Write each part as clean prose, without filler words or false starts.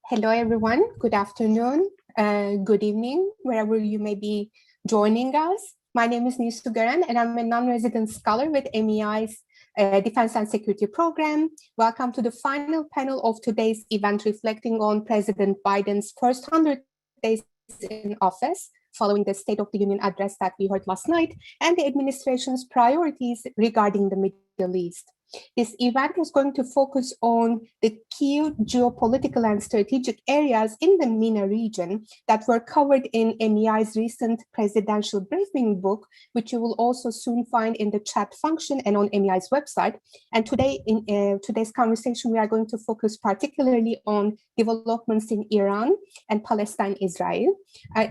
Hello, everyone. Good afternoon, good evening, wherever you may be joining us. My name is Nilsu Goren, and I'm a non-resident scholar with MEI's Defense and Security Program. Welcome to the final panel of today's event, reflecting on President Biden's first 100 days in office, following the State of the Union address that we heard last night, and the administration's priorities regarding the Middle East. This event is going to focus on the key geopolitical and strategic areas in the MENA region that were covered in MEI's recent presidential briefing book, which you will also soon find in the chat function and on MEI's website. And today, in today's conversation, we are going to focus particularly on developments in Iran and Palestine, Israel.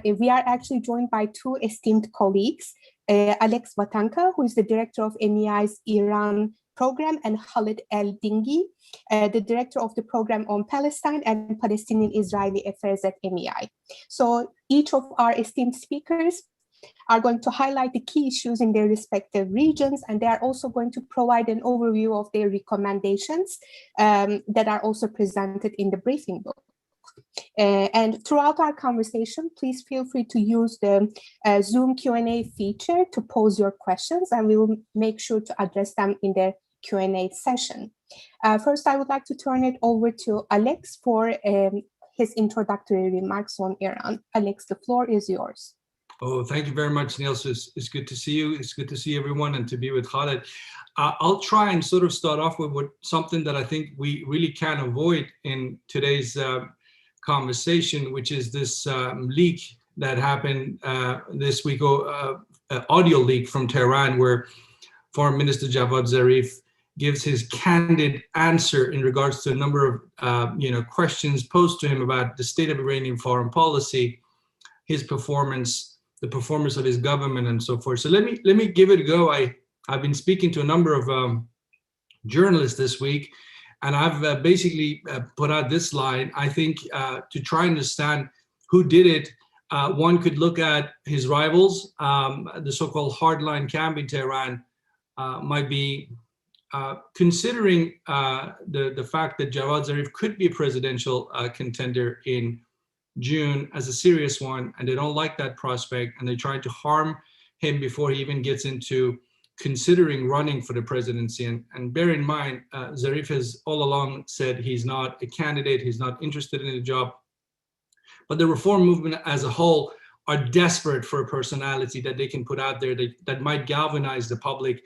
We are actually joined by two esteemed colleagues, Alex Vatanka, who is the director of MEI's Iran program, and Khaled Elgindy, the director of the program on Palestine and Palestinian Israeli affairs at MEI. So each of our esteemed speakers are going to highlight the key issues in their respective regions, and they are also going to provide an overview of their recommendations that are also presented in the briefing book. And throughout our conversation, please feel free to use the Zoom Q&A feature to pose your questions, and we will make sure to address them in the Q&A session. First, I would like to turn it over to Alex for his introductory remarks on Iran. Alex, the floor is yours. Oh, thank you very much, Nilsu. It's good to see you. It's good to see everyone and to be with Khaled. I'll try and sort of start off with something that I think we really can't avoid in today's conversation, which is this leak that happened this week, audio leak from Tehran, where Foreign Minister Javad Zarif gives his candid answer in regards to a number of questions posed to him about the state of Iranian foreign policy, his performance, the performance of his government, and so forth. So let me give it a go. I've been speaking to a number of journalists this week, and I've basically put out this line. I think to try and understand who did it, one could look at his rivals. The so-called hardline camp in Tehran might be considering the fact that Javad Zarif could be a presidential contender in June as a serious one, and they don't like that prospect, and they try to harm him before he even gets into considering running for the presidency. And bear in mind, Zarif has all along said he's not a candidate, he's not interested in the job. But the reform movement as a whole are desperate for a personality that they can put out there that might galvanize the public,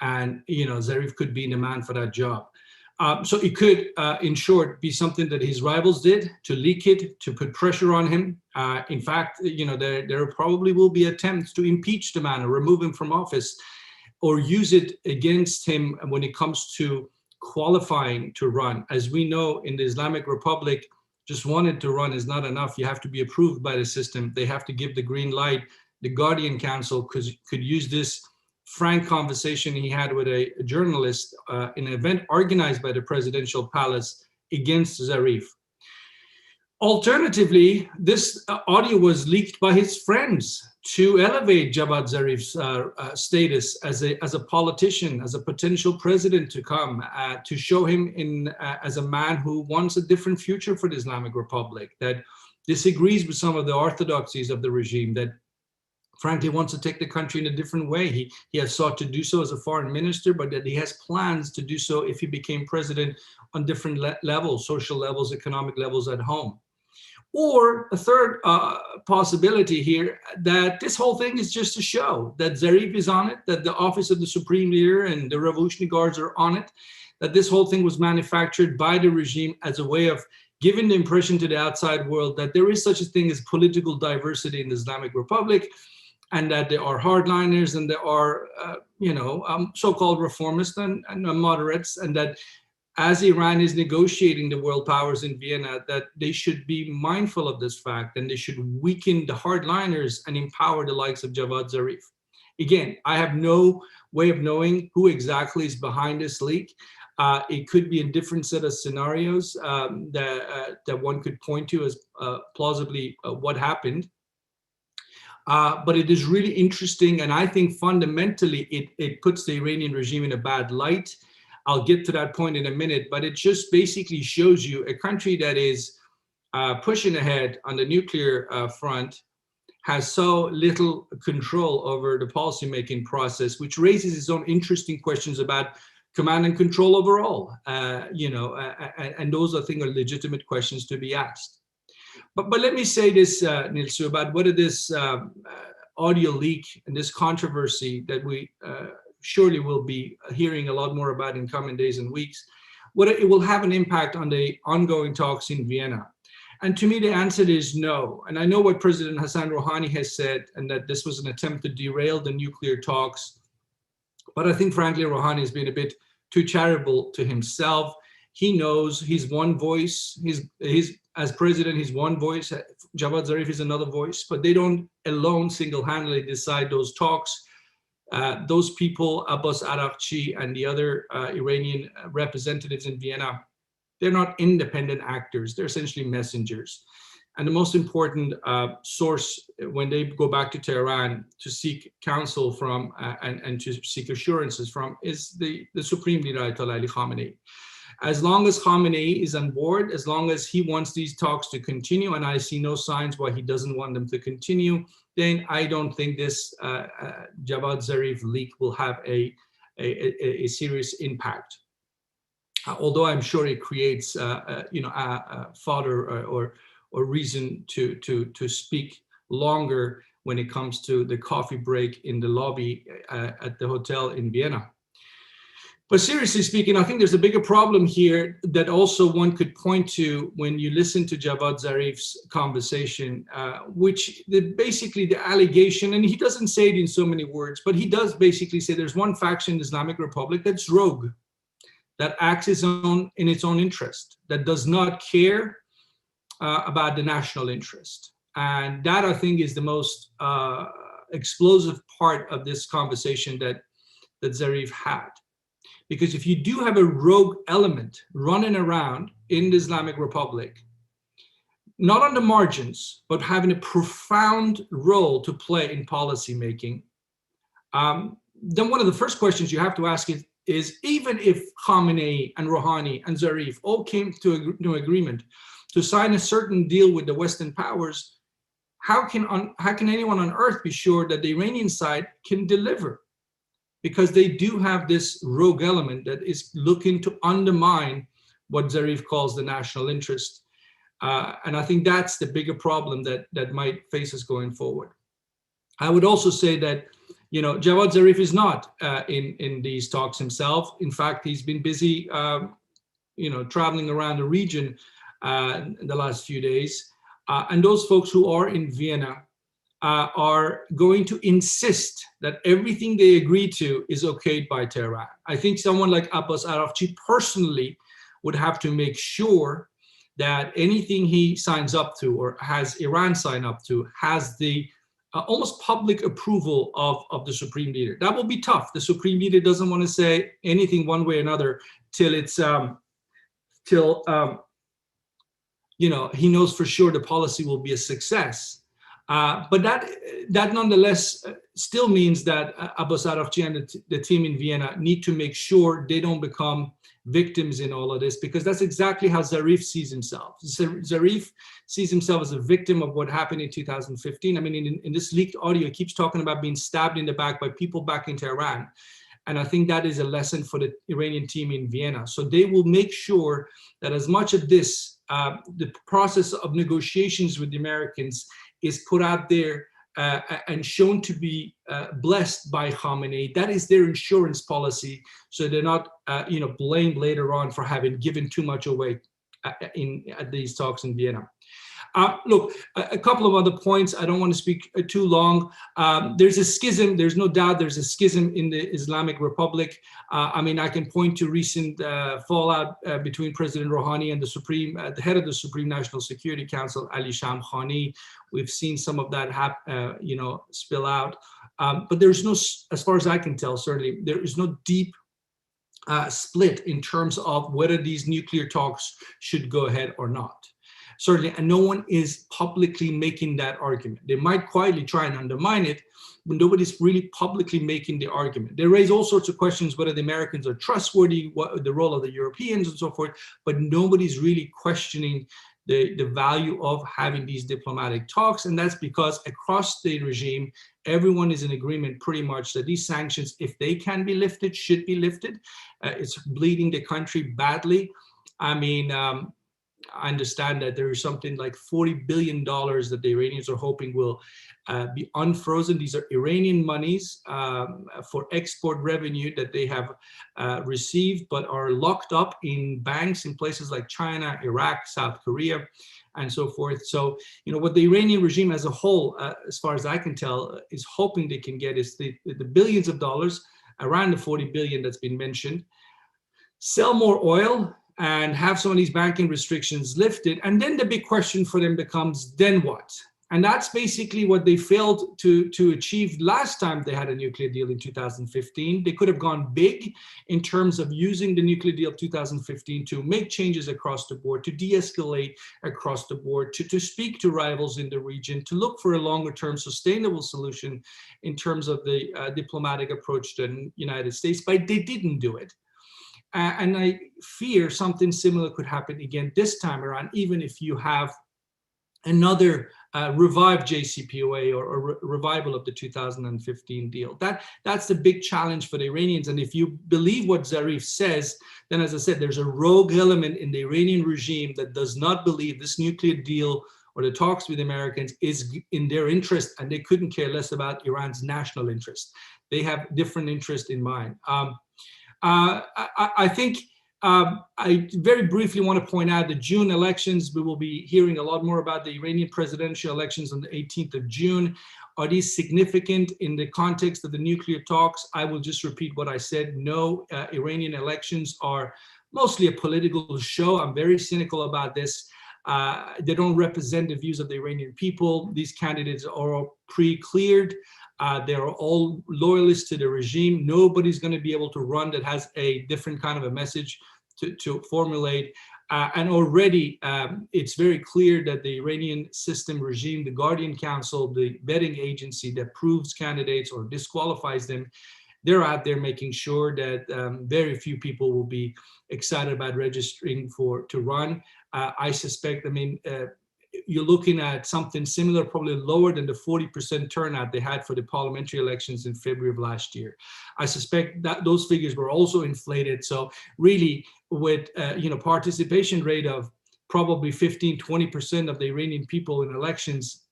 and Zarif could be the man for that job. So it could, in short, be something that his rivals did to leak it, to put pressure on him. In fact, there probably will be attempts to impeach the man or remove him from office, or use it against him when it comes to qualifying to run. As we know, in the Islamic Republic, just wanting to run is not enough. You have to be approved by the system. They have to give the green light. The Guardian Council could use this frank conversation he had with a journalist in an event organized by the presidential palace against Zarif. Alternatively, this audio was leaked by his friends to elevate Javad Zarif's status as a politician, as a potential president to come, to show him as a man who wants a different future for the Islamic Republic, that disagrees with some of the orthodoxies of the regime, that frankly wants to take the country in a different way. He has sought to do so as a foreign minister, but that he has plans to do so if he became president on different levels, social levels, economic levels at home. Or a third possibility here, that this whole thing is just a show, that Zarif is on it, that the office of the supreme leader and the Revolutionary Guards are on it, that this whole thing was manufactured by the regime as a way of giving the impression to the outside world that there is such a thing as political diversity in the Islamic Republic, and that there are hardliners and there are, so-called reformists and moderates, and that as Iran is negotiating the world powers in Vienna, that they should be mindful of this fact, and they should weaken the hardliners and empower the likes of Javad Zarif. Again, I have no way of knowing who exactly is behind this leak. It could be a different set of scenarios that one could point to as plausibly what happened. But it is really interesting, and I think fundamentally it puts the Iranian regime in a bad light. I'll get to that point in a minute, but it just basically shows you a country that is pushing ahead on the nuclear front has so little control over the policymaking process, which raises its own interesting questions about command and control overall. And those, I think, are legitimate questions to be asked. But let me say this, Nilsu, about whether this audio leak and this controversy that we surely will be hearing a lot more about in coming days and weeks, whether it will have an impact on the ongoing talks in Vienna. And to me, the answer is no. And I know what President Hassan Rouhani has said, and that this was an attempt to derail the nuclear talks. But I think, frankly, Rouhani has been a bit too charitable to himself. He knows he's one voice. He's as president, he's one voice. Javad Zarif is another voice. But they don't alone single-handedly decide those talks. Those people, Abbas Araghchi and the other Iranian representatives in Vienna, they're not independent actors. They're essentially messengers. And the most important source when they go back to Tehran to seek counsel from and to seek assurances from is the Supreme Leader Ayatollah Ali Khamenei. As long as Khamenei is on board, as long as he wants these talks to continue, and I see no signs why he doesn't want them to continue, then I don't think this Javad Zarif leak will have a serious impact. Although I'm sure it creates, fodder or reason to speak longer when it comes to the coffee break in the lobby at the hotel in Vienna. But seriously speaking, I think there's a bigger problem here that also one could point to when you listen to Javad Zarif's conversation, which basically the allegation, and he doesn't say it in so many words, but he does basically say there's one faction in the Islamic Republic that's rogue, that acts in its own interest, that does not care about the national interest. And that, I think, is the most explosive part of this conversation that Zarif had. Because if you do have a rogue element running around in the Islamic Republic, not on the margins, but having a profound role to play in policymaking, then one of the first questions you have to ask is even if Khamenei and Rouhani and Zarif all came to an agreement to sign a certain deal with the Western powers, how can anyone on earth be sure that the Iranian side can deliver? Because they do have this rogue element that is looking to undermine what Zarif calls the national interest. And I think that's the bigger problem that might face us going forward. I would also say that, Javad Zarif is not in these talks himself. In fact, he's been busy, traveling around the region in the last few days. And those folks who are in Vienna are going to insist that everything they agree to is okayed by Tehran. I think someone like Abbas Araghchi personally would have to make sure that anything he signs up to or has Iran sign up to has the almost public approval of the Supreme Leader. That will be tough. The Supreme Leader doesn't want to say anything one way or another till he knows for sure the policy will be a success. But that nonetheless still means that Abbas Araghchi and the team in Vienna need to make sure they don't become victims in all of this, because that's exactly how Zarif sees himself. Zarif sees himself as a victim of what happened in 2015. I mean, in this leaked audio, he keeps talking about being stabbed in the back by people back in Tehran. And I think that is a lesson for the Iranian team in Vienna. So they will make sure that as much of this, the process of negotiations with the Americans is put out there and shown to be blessed by Khamenei. That is their insurance policy, so they're not, blamed later on for having given too much away at these talks in Vienna. Look, a couple of other points. I don't want to speak too long. There's a schism. There's no doubt there's a schism in the Islamic Republic. I can point to recent fallout between President Rouhani and the head of the Supreme National Security Council, Ali Shamkhani. We've seen some of that spill out. But there's no, as far as I can tell, certainly, there is no deep split in terms of whether these nuclear talks should go ahead or not. Certainly, and no one is publicly making that argument. They might quietly try and undermine it, but nobody's really publicly making the argument. They raise all sorts of questions, whether the Americans are trustworthy, what the role of the Europeans and so forth, but nobody's really questioning the value of having these diplomatic talks. And that's because across the regime, everyone is in agreement pretty much that these sanctions, if they can be lifted, should be lifted. It's bleeding the country badly. I mean, I understand that there is something like $40 billion that the Iranians are hoping will be unfrozen. These are Iranian monies for export revenue that they have received, but are locked up in banks in places like China, Iraq, South Korea, and so forth. So, you know, what the Iranian regime as a whole, as far as I can tell, is hoping they can get is the billions of dollars, around the 40 billion that's been mentioned, sell more oil, and have some of these banking restrictions lifted. And then the big question for them becomes, then what? And that's basically what they failed to achieve last time they had a nuclear deal in 2015. They could have gone big in terms of using the nuclear deal of 2015 to make changes across the board, to de-escalate across the board, to speak to rivals in the region, to look for a longer term sustainable solution in terms of the diplomatic approach to the United States, but they didn't do it. And I fear something similar could happen again this time around, even if you have another revived JCPOA or revival of the 2015 deal. That's the big challenge for the Iranians. And if you believe what Zarif says, then as I said, there's a rogue element in the Iranian regime that does not believe this nuclear deal or the talks with the Americans is in their interest, and they couldn't care less about Iran's national interest. They have different interest in mind. I think I very briefly want to point out the June elections. We will be hearing a lot more about the Iranian presidential elections on the 18th of June. Are these significant in the context of the nuclear talks? I will just repeat what I said. No, Iranian elections are mostly a political show. I'm very cynical about this. They don't represent the views of the Iranian people. These candidates are all pre-cleared. They're all loyalists to the regime. Nobody's going to be able to run that has a different kind of a message to formulate. And already it's very clear that the Iranian system regime, the Guardian Council, the vetting agency that proves candidates or disqualifies them, they're out there making sure that very few people will be excited about registering to run. I suspect, you're looking at something similar, probably lower than the 40% turnout they had for the parliamentary elections in February of last year. I suspect that those figures were also inflated. So really, with participation rate of probably 15-20% of the Iranian people in elections,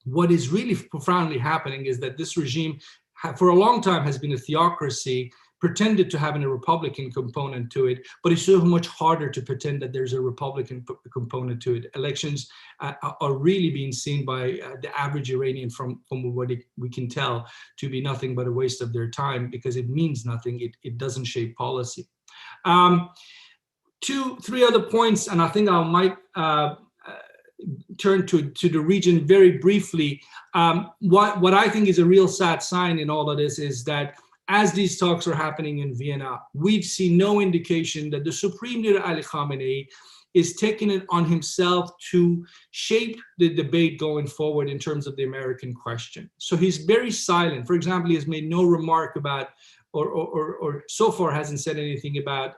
what is really profoundly happening is that this regime, for a long time, has been a theocracy, pretended to have a Republican component to it, but it's so much harder to pretend that there's a Republican component to it. Elections are really being seen by the average Iranian, from what we can tell, to be nothing but a waste of their time, because it means nothing. It doesn't shape policy. 2-3 other points, and I think I might turn to the region very briefly. What I think is a real sad sign in all of this is that as these talks are happening in Vienna, we've seen no indication that the Supreme Leader Ali Khamenei is taking it on himself to shape the debate going forward in terms of the American question. So he's very silent. For example, he has made no remark about, or so far hasn't said anything about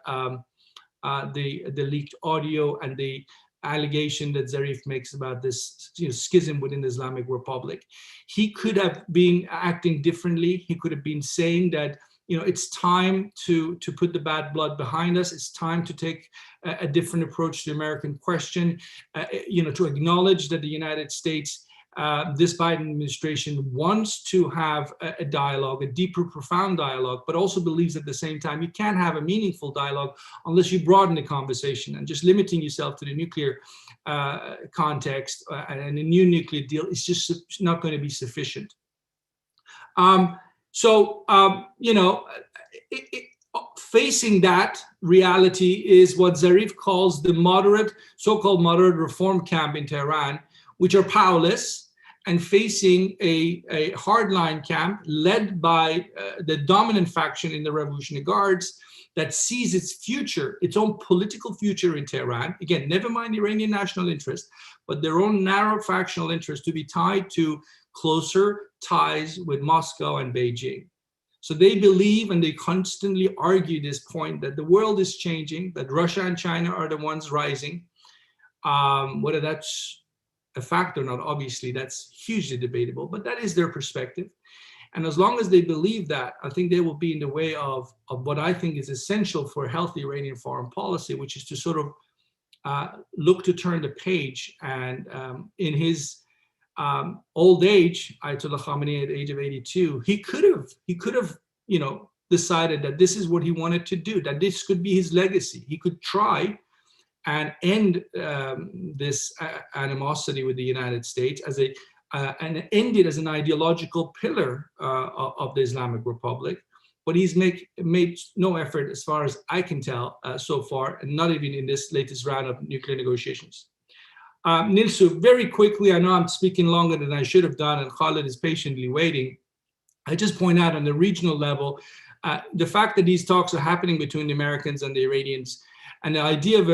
the leaked audio and the allegation that Zarif makes about this schism within the Islamic Republic. He could have been acting differently. He could have been saying that it's time to put the bad blood behind us. It's time to take a different approach to the American question. To acknowledge that the United States, this Biden administration, wants to have a dialogue, a deeper, profound dialogue, but also believes at the same time you can't have a meaningful dialogue unless you broaden the conversation, and just limiting yourself to the nuclear context and a new nuclear deal is just not going to be sufficient. Facing that reality is what Zarif calls the so-called moderate reform camp in Tehran, which are powerless and facing a hardline camp led by the dominant faction in the Revolutionary Guards that sees its own political future in Tehran. Again, never mind Iranian national interest, but their own narrow factional interest to be tied to closer ties with Moscow and Beijing. So they believe, and they constantly argue this point, that the world is changing, that Russia and China are the ones rising, Whether that's a fact or not, obviously, that's hugely debatable, but that is their perspective. And as long as they believe that, I think they will be in the way of what I think is essential for a healthy Iranian foreign policy, which is to sort of look to turn the page. And in his old age, Ayatollah Khamenei at the age of 82, he could have, you know, decided that this is what he wanted to do, that this could be his legacy. He could try and end this animosity with the United States as and end it as an ideological pillar of the Islamic Republic. But he's made no effort, as far as I can tell, so far, and not even in this latest round of nuclear negotiations. Nilsu, very quickly, I know I'm speaking longer than I should have done, and Khaled is patiently waiting. I just point out on the regional level, the fact that these talks are happening between the Americans and the Iranians, and the idea of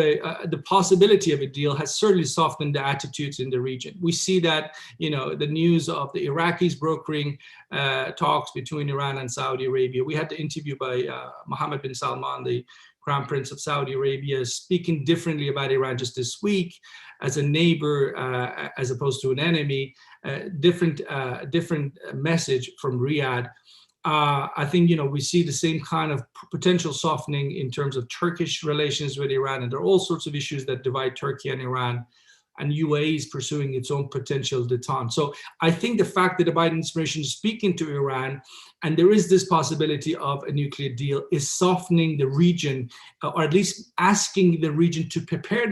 the possibility of a deal has certainly softened the attitudes in the region. We see that, you know, the news of the Iraqis brokering talks between Iran and Saudi Arabia. We had the interview by Mohammed bin Salman, the Crown Prince of Saudi Arabia, speaking differently about Iran just this week as a neighbor as opposed to an enemy. Different message from Riyadh. I think, you know, we see the same kind of potential softening in terms of Turkish relations with Iran, and there are all sorts of issues that divide Turkey and Iran, and UAE is pursuing its own potential détente. So I think the fact that the Biden administration is speaking to Iran, and there is this possibility of a nuclear deal, is softening the region, or at least asking the region to prepare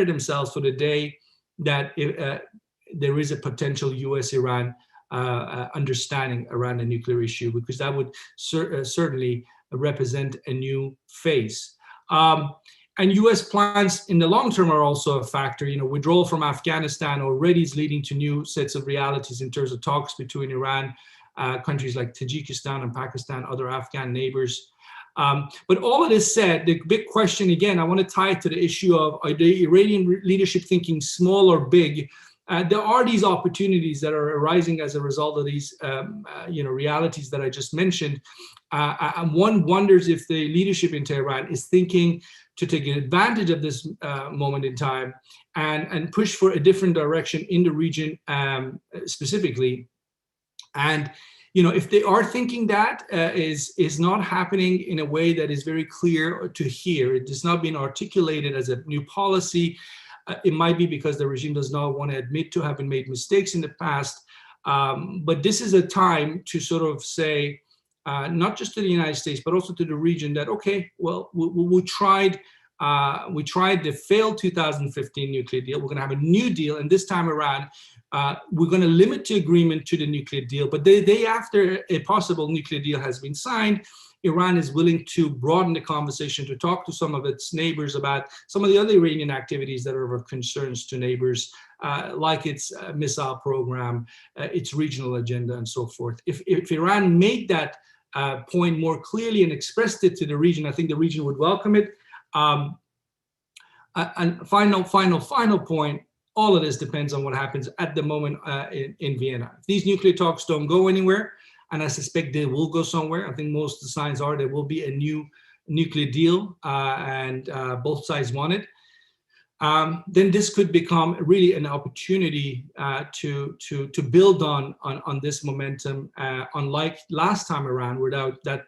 themselves for the day that there is a potential US-Iran understanding around the nuclear issue, because that would certainly represent a new phase. And US plans in the long term are also a factor. You know, withdrawal from Afghanistan already is leading to new sets of realities in terms of talks between Iran, countries like Tajikistan and Pakistan, other Afghan neighbors. But all of this said, the big question, again, I want to tie it to the issue of, are the Iranian leadership thinking small or big? There are these opportunities that are arising as a result of these realities that I just mentioned. And one wonders if the leadership in Tehran is thinking to take advantage of this moment in time and push for a different direction in the region specifically. And if they are thinking that is not happening in a way that is very clear to hear, it has not been articulated as a new policy. It might be because the regime does not want to admit to having made mistakes in the past. But this is a time to sort of say, not just to the United States, but also to the region that, okay, well, we tried the failed 2015 nuclear deal. We're going to have a new deal. And this time around, we're going to limit the agreement to the nuclear deal. But the day after a possible nuclear deal has been signed, Iran is willing to broaden the conversation, to talk to some of its neighbors about some of the other Iranian activities that are of concerns to neighbors, like its missile program, its regional agenda, and so forth. If Iran made that point more clearly and expressed it to the region, I think the region would welcome it. And final point, all of this depends on what happens at the moment in Vienna. If these nuclear talks don't go anywhere, and I suspect they will go somewhere, I think most of the signs are there will be a new nuclear deal, and both sides want it. Then this could become really an opportunity to build on this momentum, unlike last time around, without that.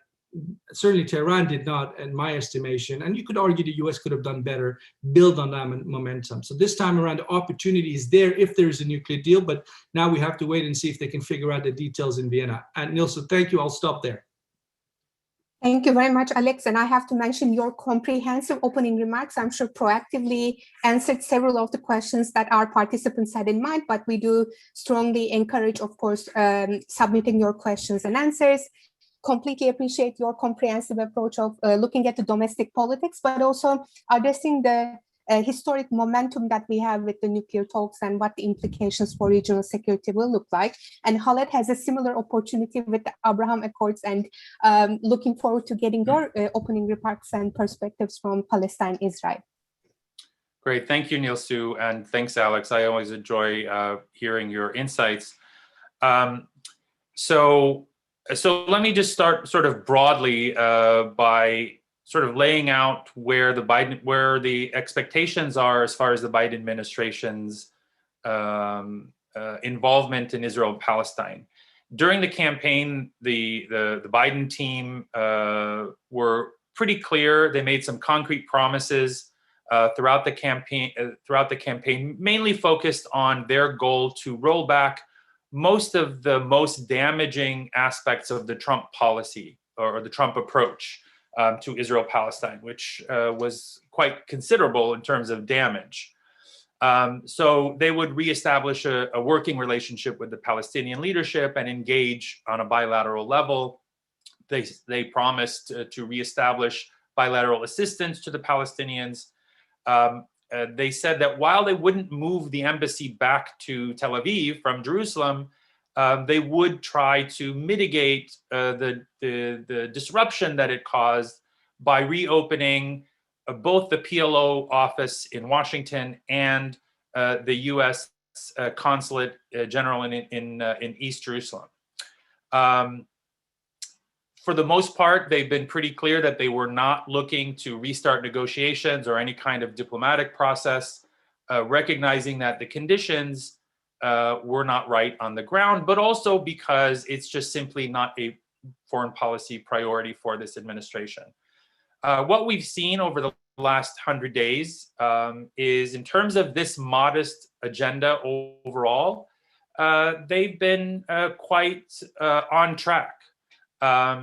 Certainly Tehran did not, in my estimation, and you could argue the US could have done better, build on that momentum. So this time around, the opportunity is there if there's a nuclear deal, but now we have to wait and see if they can figure out the details in Vienna. And Nilsu, thank you. I'll stop there. Thank you very much, Alex. And I have to mention your comprehensive opening remarks, I'm sure proactively answered several of the questions that our participants had in mind, but we do strongly encourage, of course, submitting your questions and answers. Completely appreciate your comprehensive approach of looking at the domestic politics, but also addressing the historic momentum that we have with the nuclear talks and what the implications for regional security will look like. And Khaled has a similar opportunity with the Abraham Accords, and looking forward to getting your opening remarks and perspectives from Palestine, Israel. Great, thank you, Nilsu, and thanks, Alex. I always enjoy hearing your insights. So let me just start sort of broadly by sort of laying out where the expectations are as far as the Biden administration's involvement in Israel and Palestine. During the campaign, the Biden team were pretty clear. They made some concrete promises throughout the campaign, mainly focused on their goal to roll back most of the most damaging aspects of the Trump policy or the Trump approach to Israel-Palestine, which was quite considerable in terms of damage. So they would reestablish a working relationship with the Palestinian leadership and engage on a bilateral level. They promised to reestablish bilateral assistance to the Palestinians. They said that while they wouldn't move the embassy back to Tel Aviv from Jerusalem, they would try to mitigate the disruption that it caused by reopening both the PLO office in Washington and the U.S. Consulate General in East Jerusalem. For the most part, they've been pretty clear that they were not looking to restart negotiations or any kind of diplomatic process, recognizing that the conditions were not right on the ground, but also because it's just simply not a foreign policy priority for this administration. What we've seen over the last 100 days is, in terms of this modest agenda overall, they've been quite on track.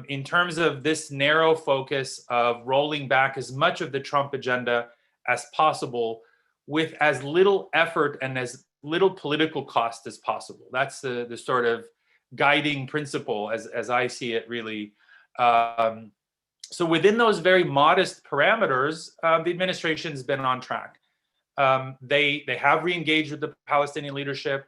In terms of this narrow focus of rolling back as much of the Trump agenda as possible with as little effort and as little political cost as possible. That's the sort of guiding principle as I see it, really. So within those very modest parameters, the administration's been on track. They have re-engaged with the Palestinian leadership,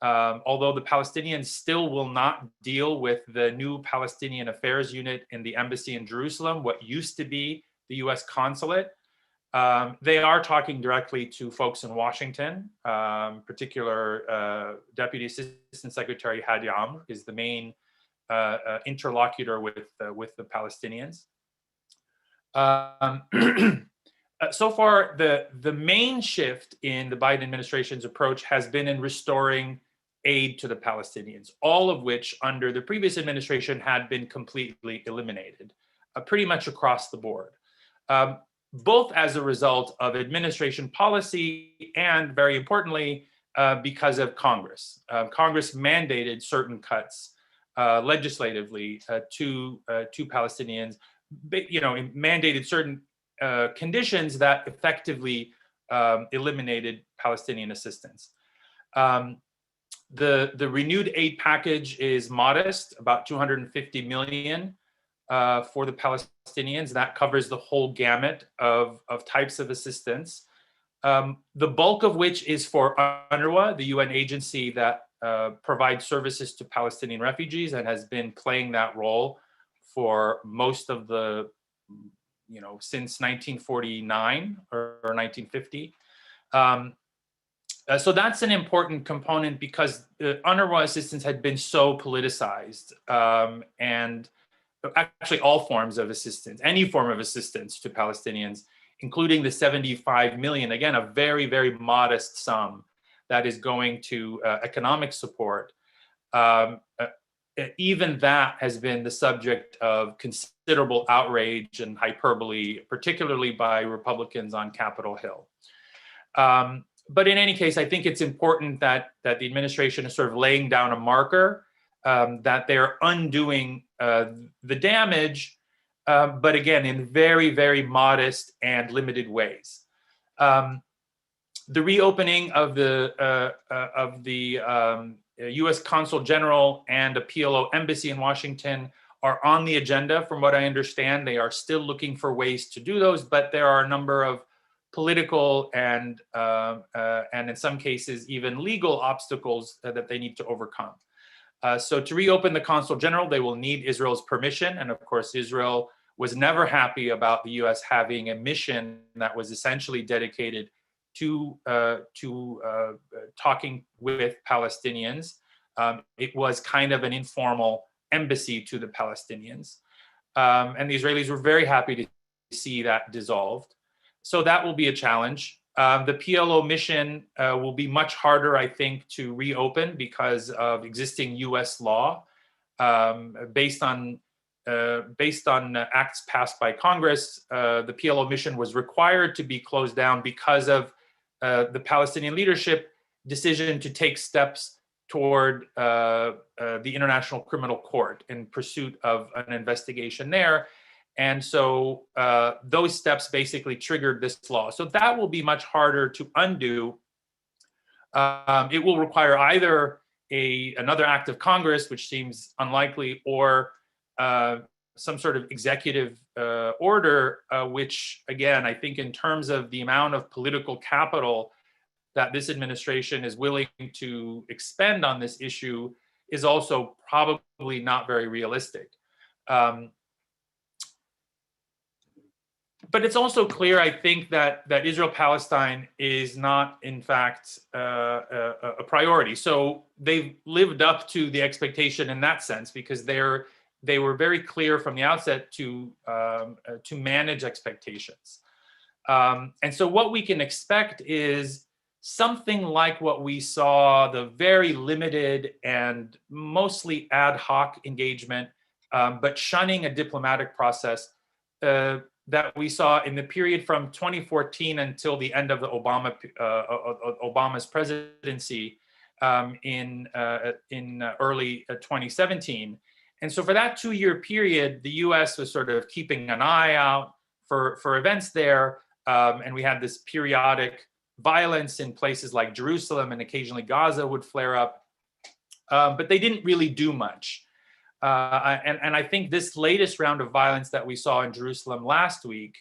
although the Palestinians still will not deal with the new Palestinian Affairs Unit in the embassy in Jerusalem, what used to be the U.S. consulate. They are talking directly to folks in Washington. Particular Deputy Assistant Secretary Hadi Amr is the main interlocutor with the Palestinians. So far, the main shift in the Biden administration's approach has been in restoring aid to the Palestinians, all of which under the previous administration had been completely eliminated, pretty much across the board, both as a result of administration policy and, very importantly, because of Congress. Congress mandated certain cuts legislatively to Palestinians, mandated certain conditions that effectively eliminated Palestinian assistance. The renewed aid package is modest, about $250 million for the Palestinians. That covers the whole gamut of types of assistance, the bulk of which is for UNRWA, the UN agency that provides services to Palestinian refugees and has been playing that role for most of the, since 1949 or 1950. So that's an important component because UNRWA assistance had been so politicized, and actually all forms of assistance, any form of assistance to Palestinians, including the 75 million, again, a very, very modest sum that is going to economic support. Even that has been the subject of considerable outrage and hyperbole, particularly by Republicans on Capitol Hill. But in any case, I think it's important that the administration is sort of laying down a marker, that they're undoing the damage, but again, in very, very modest and limited ways. The reopening of the U.S. Consul General and a PLO embassy in Washington are on the agenda. From what I understand, they are still looking for ways to do those, but there are a number of political and in some cases even legal obstacles that they need to overcome. So to reopen the Consul General, they will need Israel's permission, and of course, Israel was never happy about the U.S. having a mission that was essentially dedicated to talking with Palestinians. It was kind of an informal embassy to the Palestinians. And the Israelis were very happy to see that dissolved. So that will be a challenge. The PLO mission will be much harder, I think, to reopen because of existing U.S. law based on acts passed by Congress. The PLO mission was required to be closed down because of the Palestinian leadership decision to take steps toward the International Criminal Court in pursuit of an investigation there. And so those steps basically triggered this law. So that will be much harder to undo. It will require either another act of Congress, which seems unlikely, or some sort of executive order, which, again, I think in terms of the amount of political capital that this administration is willing to expend on this issue is also probably not very realistic. But it's also clear, I think, that Israel-Palestine is not, in fact, a priority. So they've lived up to the expectation in that sense, because they were very clear from the outset to manage expectations. And so what we can expect is something like what we saw, the very limited and mostly ad hoc engagement, but shunning a diplomatic process that we saw in the period from 2014 until the end of the Obama's presidency in early 2017. And so for that 2-year period, the US was sort of keeping an eye out for events there. And we had this periodic violence in places like Jerusalem, and occasionally Gaza would flare up. But they didn't really do much. And I think this latest round of violence that we saw in Jerusalem last week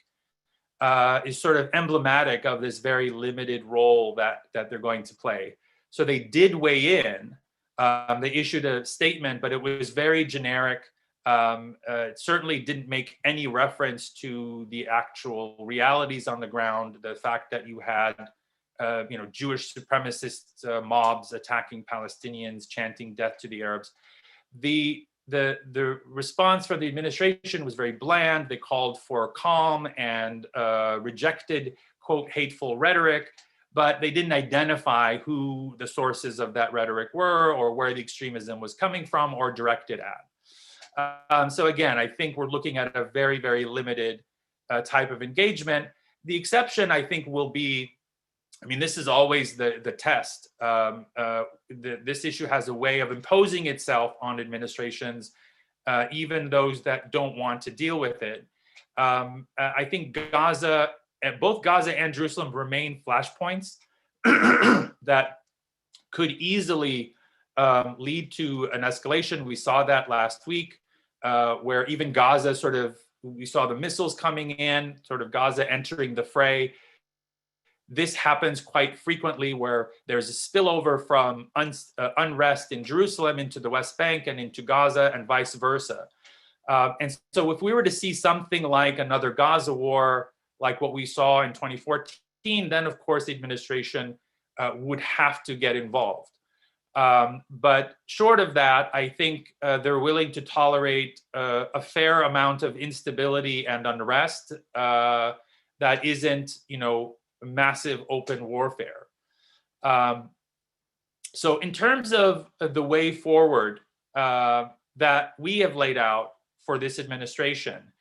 is sort of emblematic of this very limited role that they're going to play. So they did weigh in. They issued a statement, but it was very generic. It certainly didn't make any reference to the actual realities on the ground, the fact that you had Jewish supremacist mobs attacking Palestinians, chanting death to the Arabs. The response from the administration was very bland. They called for calm and rejected, quote, hateful rhetoric, but they didn't identify who the sources of that rhetoric were, or where the extremism was coming from or directed at. So again, I think we're looking at a very, very limited type of engagement. The exception, I think, will be, I mean, this is always the test. This issue has a way of imposing itself on administrations, even those that don't want to deal with it. I think both Gaza and Jerusalem remain flashpoints that could easily lead to an escalation. We saw that last week, where even Gaza we saw the missiles coming in, sort of Gaza entering the fray. This happens quite frequently, where there's a spillover from unrest in Jerusalem into the West Bank and into Gaza, and vice versa. And so if we were to see something like another Gaza war, like what we saw in 2014, then of course the administration would have to get involved. But short of that, I think they're willing to tolerate a fair amount of instability and unrest that isn't, massive open warfare. So in terms of the way forward that we have laid out for this administration,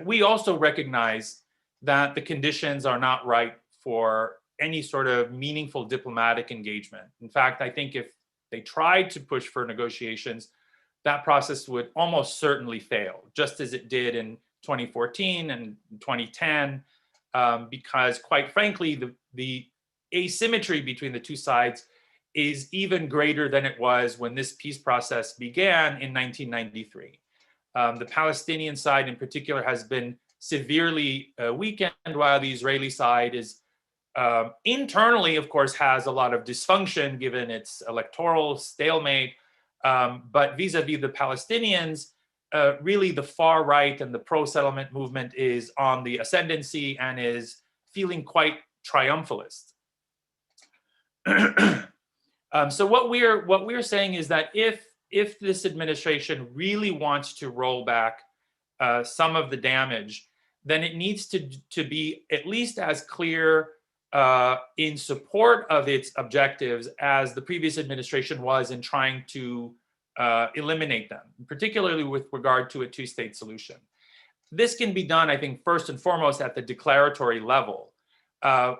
we also recognize that the conditions are not right for any sort of meaningful diplomatic engagement. In fact, I think if they tried to push for negotiations, that process would almost certainly fail, just as it did in 2014 and 2010. Because quite frankly, the asymmetry between the two sides is even greater than it was when this peace process began in 1993. The Palestinian side in particular has been severely weakened, while the Israeli side is internally, of course, has a lot of dysfunction given its electoral stalemate. But vis-a-vis the Palestinians, really the far right and the pro-settlement movement is on the ascendancy and is feeling quite triumphalist. So what we're saying is that if this administration really wants to roll back some of the damage, then it needs to be at least as clear in support of its objectives as the previous administration was in trying to eliminate them, particularly with regard to a two-state solution. This can be done, I think, first and foremost at the declaratory level.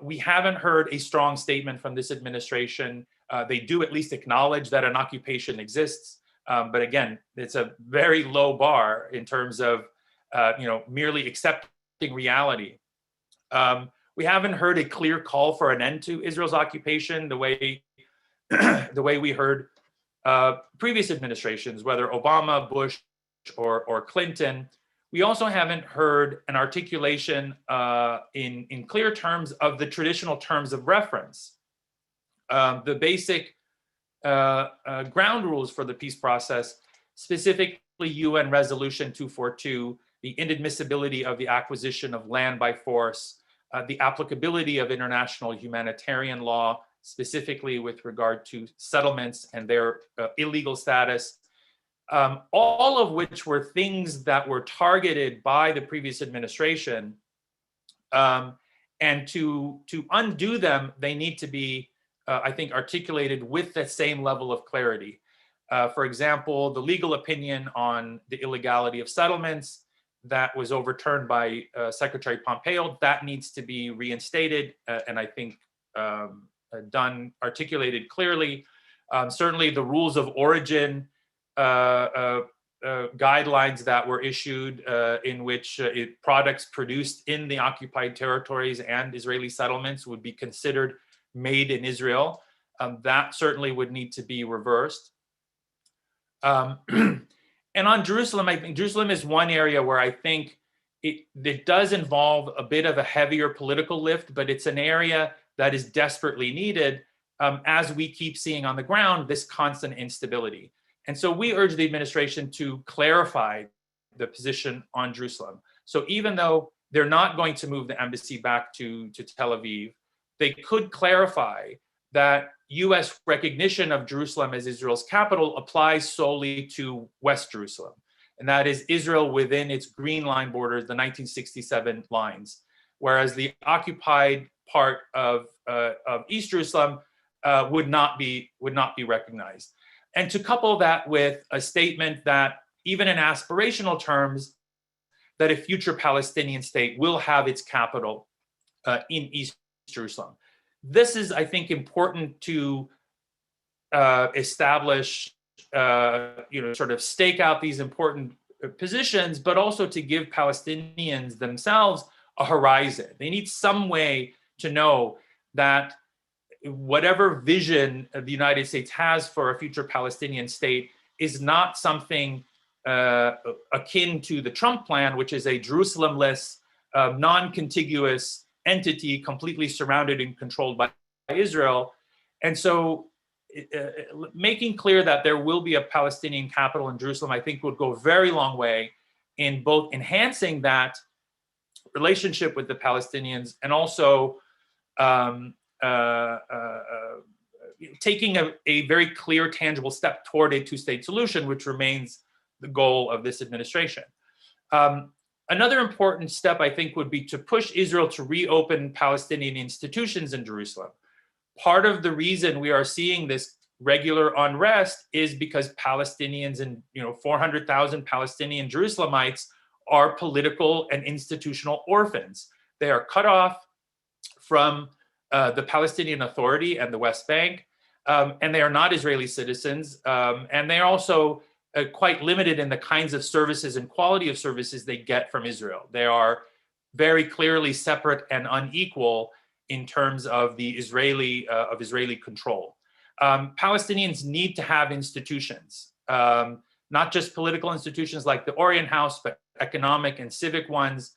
We haven't heard a strong statement from this administration. They do at least acknowledge that an occupation exists, but again, it's a very low bar in terms of merely accepting reality. We haven't heard a clear call for an end to Israel's occupation the way we heard previous administrations, whether Obama, Bush, or Clinton. We also haven't heard an articulation in clear terms of the traditional terms of reference. The basic ground rules for the peace process, specifically UN Resolution 242, the inadmissibility of the acquisition of land by force, the applicability of international humanitarian law, specifically with regard to settlements and their illegal status, all of which were things that were targeted by the previous administration. And to undo them, they need to be, I think, articulated with the same level of clarity. For example, the legal opinion on the illegality of settlements that was overturned by Secretary Pompeo, that needs to be reinstated and I think articulated clearly. Certainly the rules of origin guidelines that were issued in which products produced in the occupied territories and Israeli settlements would be considered made in Israel. That certainly would need to be reversed. And on Jerusalem, I think Jerusalem is one area where I think it does involve a bit of a heavier political lift, but it's an area that is desperately needed as we keep seeing on the ground this constant instability. And so we urge the administration to clarify the position on Jerusalem. So even though they're not going to move the embassy back to Tel Aviv, they could clarify that US recognition of Jerusalem as Israel's capital applies solely to West Jerusalem. And that is Israel within its Green Line borders, the 1967 lines. Whereas the occupied part of East Jerusalem would not be recognized. And to couple that with a statement that even in aspirational terms, that a future Palestinian state will have its capital in East Jerusalem. This is, I think, important to establish, sort of stake out these important positions, but also to give Palestinians themselves a horizon. They need some way to know that whatever vision the United States has for a future Palestinian state is not something akin to the Trump plan, which is a Jerusalem-less, non-contiguous entity completely surrounded and controlled by Israel. And so making clear that there will be a Palestinian capital in Jerusalem, I think would go a very long way in both enhancing that relationship with the Palestinians and also taking a very clear, tangible step toward a two-state solution, which remains the goal of this administration. Another important step, I think, would be to push Israel to reopen Palestinian institutions in Jerusalem. Part of the reason we are seeing this regular unrest is because Palestinians and 400,000 Palestinian Jerusalemites are political and institutional orphans. They are cut off from the Palestinian Authority and the West Bank, and they are not Israeli citizens, and they are also quite limited in the kinds of services and quality of services they get from Israel. They are very clearly separate and unequal in terms of the Israeli control. Palestinians need to have institutions, not just political institutions like the Orient House, but economic and civic ones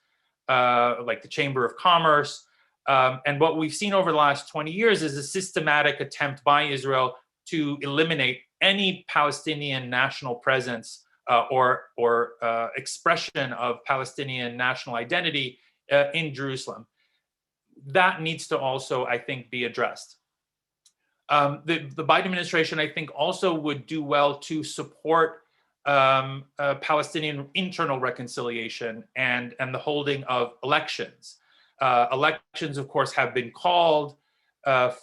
like the Chamber of Commerce. And what we've seen over the last 20 years is a systematic attempt by Israel to eliminate any Palestinian national presence or expression of Palestinian national identity in Jerusalem. That needs to also, I think, be addressed. The Biden administration, I think, also would do well to support Palestinian internal reconciliation and the holding of elections. Elections, of course, have been called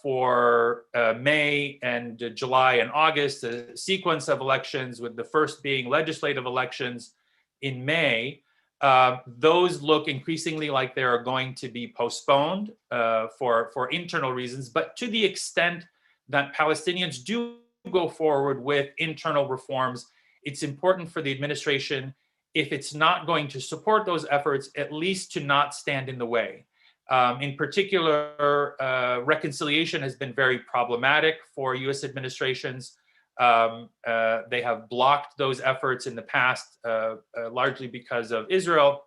for May and July and August, a sequence of elections, with the first being legislative elections in May. Those look increasingly like they are going to be postponed for internal reasons, but to the extent that Palestinians do go forward with internal reforms, it's important for the administration, if it's not going to support those efforts, at least to not stand in the way. In particular, reconciliation has been very problematic for US administrations. They have blocked those efforts in the past, largely because of Israel.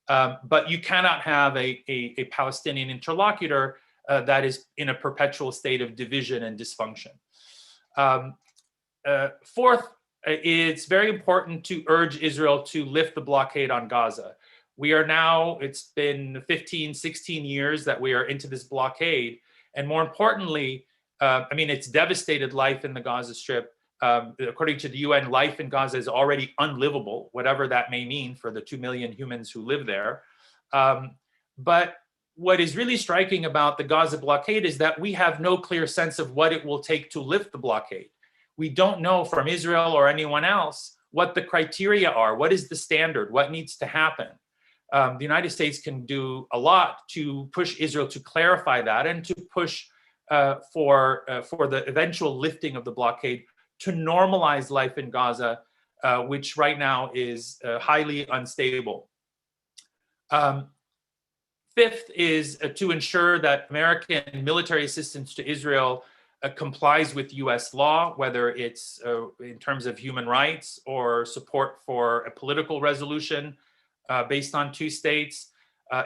But you cannot have a Palestinian interlocutor that is in a perpetual state of division and dysfunction. Fourth, it's very important to urge Israel to lift the blockade on Gaza. We are now, it's been 15, 16 years that we are into this blockade. And more importantly, I mean, it's devastated life in the Gaza Strip. According to the UN, life in Gaza is already unlivable, whatever that may mean for the 2 million humans who live there. But what is really striking about the Gaza blockade is that we have no clear sense of what it will take to lift the blockade. We don't know from Israel or anyone else what the criteria are, what is the standard, what needs to happen. The United States can do a lot to push Israel to clarify that and to push for the eventual lifting of the blockade, to normalize life in Gaza, which right now is highly unstable. Fifth is to ensure that American military assistance to Israel complies with US law, whether it's in terms of human rights or support for a political resolution based on two states,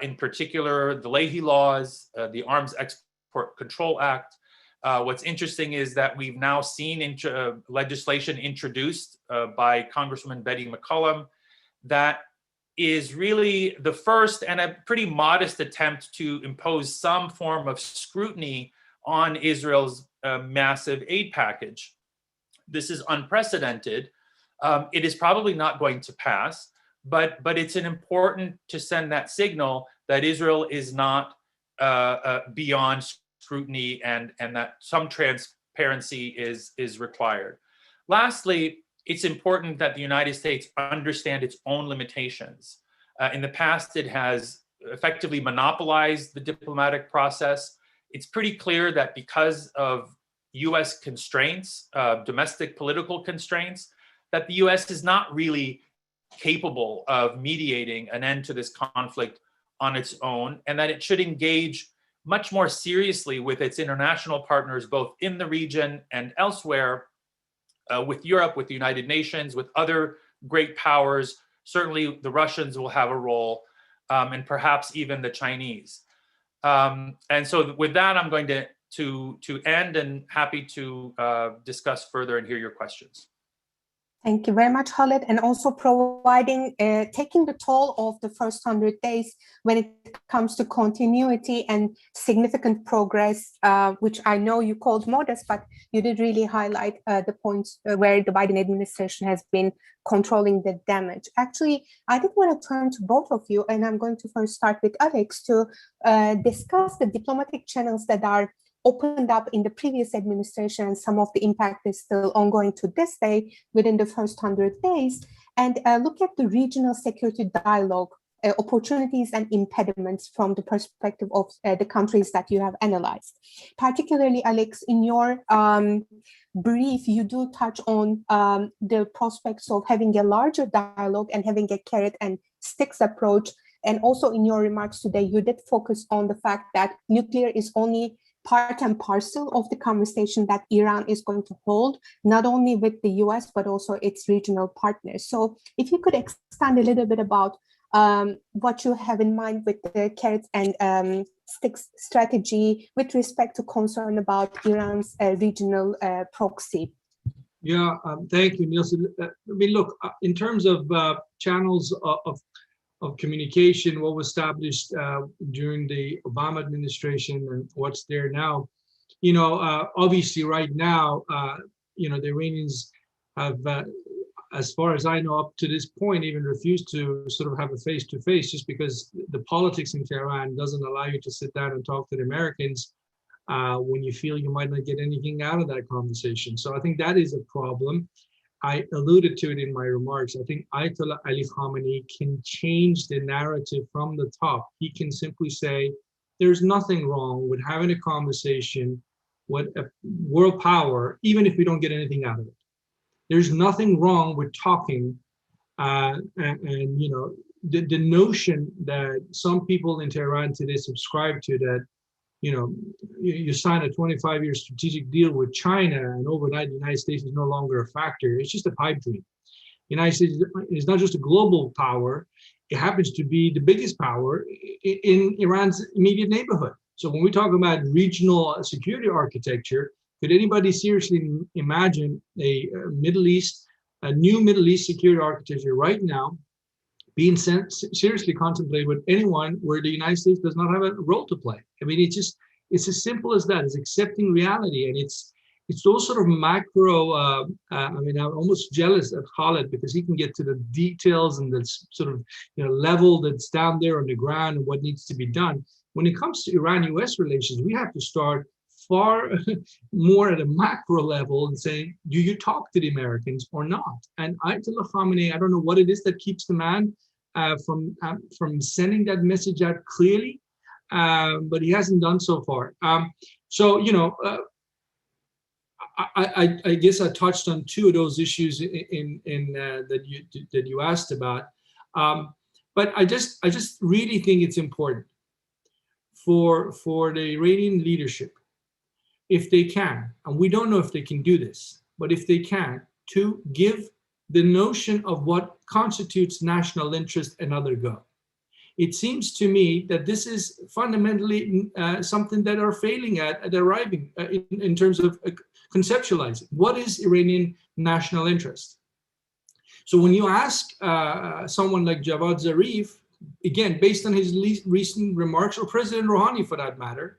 in particular the Leahy laws, the Arms Export Control Act. What's interesting is that we've now seen legislation introduced by Congresswoman Betty McCollum that is really the first and a pretty modest attempt to impose some form of scrutiny on Israel's massive aid package. This is unprecedented. It is probably not going to pass, but it's an important to send that signal that Israel is not beyond scrutiny and that some transparency is required. Lastly, it's important that the United States understand its own limitations. In the past, it has effectively monopolized the diplomatic process. It's pretty clear that because of US constraints, domestic political constraints, that the US is not really capable of mediating an end to this conflict on its own, and that it should engage much more seriously with its international partners, both in the region and elsewhere, with Europe, with the United Nations, with other great powers. Certainly the Russians will have a role, and perhaps even the Chinese. And so with that, I'm going to end, and happy to discuss further and hear your questions. Thank you very much, Khaled, and also providing, taking the toll of the first 100 days when it comes to continuity and significant progress, which I know you called modest, but you did really highlight the points where the Biden administration has been controlling the damage. Actually, I did want to turn to both of you, and I'm going to first start with Alex to discuss the diplomatic channels that are opened up in the previous administration, and some of the impact is still ongoing to this day within the first 100 days, and look at the regional security dialogue, opportunities and impediments from the perspective of the countries that you have analyzed. Particularly, Alex, in your brief, you do touch on the prospects of having a larger dialogue and having a carrot and sticks approach. And also in your remarks today, you did focus on the fact that nuclear is only part and parcel of the conversation that Iran is going to hold, not only with the US, but also its regional partners. So if you could expand a little bit about what you have in mind with the carrot and sticks strategy with respect to concern about Iran's regional proxy. Yeah, thank you, Nilsu. I mean, look, in terms of channels of communication, what was established during the Obama administration and what's there now, obviously right now, the Iranians have as far as I know, up to this point, even refused to sort of have a face-to-face, just because the politics in Tehran doesn't allow you to sit down and talk to the Americans when you feel you might not get anything out of that conversation. So I think that is a problem. I alluded to it in my remarks. I think Ayatollah Ali Khamenei can change the narrative from the top. He can simply say, there's nothing wrong with having a conversation with a world power, even if we don't get anything out of it. There's nothing wrong with talking, and you know, the notion that some people in Tehran today subscribe to, that, you know, you sign a 25-year strategic deal with China and overnight the United States is no longer a factor. It's just a pipe dream. The United States is not just a global power, it happens to be the biggest power in Iran's immediate neighborhood. So when we talk about regional security architecture, could anybody seriously imagine a Middle East, a new Middle East security architecture right now being seriously contemplated with anyone where the United States does not have a role to play? I mean, it's as simple as that. It's accepting reality, and it's those sort of macro. I mean, I'm almost jealous of Khaled because he can get to the details and the sort of, you know, level that's down there on the ground and what needs to be done. When it comes to Iran-U.S. relations, we have to start far more at a macro level and saying, do you talk to the Americans or not? And Ayatollah Khamenei, I don't know what it is that keeps the man from sending that message out clearly, but he hasn't done so far. So, you know, I guess I touched on two of those issues that you asked about, but I just really think it's important for the Iranian leadership, if they can, and we don't know if they can do this, but if they can, to give the notion of what constitutes national interest another go. It seems to me that this is fundamentally something that are failing at arriving in terms of conceptualizing what is Iranian national interest. So when you ask someone like Javad Zarif, again, based on his recent remarks, or President Rouhani for that matter,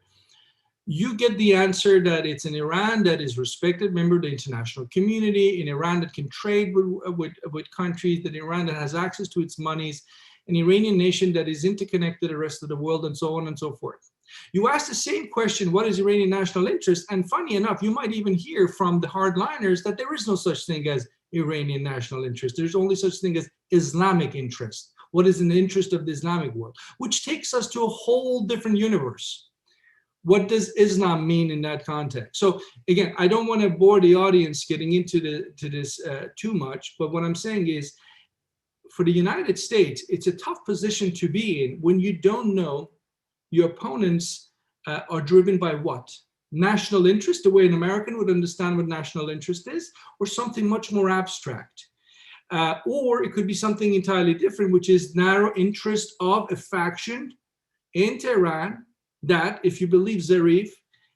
you get the answer that it's an Iran that is respected member of the international community, an Iran that can trade with countries, that Iran that has access to its monies, an Iranian nation that is interconnected to the rest of the world, and so on and so forth. You ask the same question, what is Iranian national interest? And funny enough, you might even hear from the hardliners that there is no such thing as Iranian national interest. There's only such thing as Islamic interest. What is in the interest of the Islamic world? Which takes us to a whole different universe. What does Islam mean in that context? So again, I don't want to bore the audience getting into this too much, but what I'm saying is, for the United States, it's a tough position to be in when you don't know your opponents are driven by what? National interest, the way an American would understand what national interest is, or something much more abstract. Or it could be something entirely different, which is narrow interest of a faction in Tehran that, if you believe Zarif,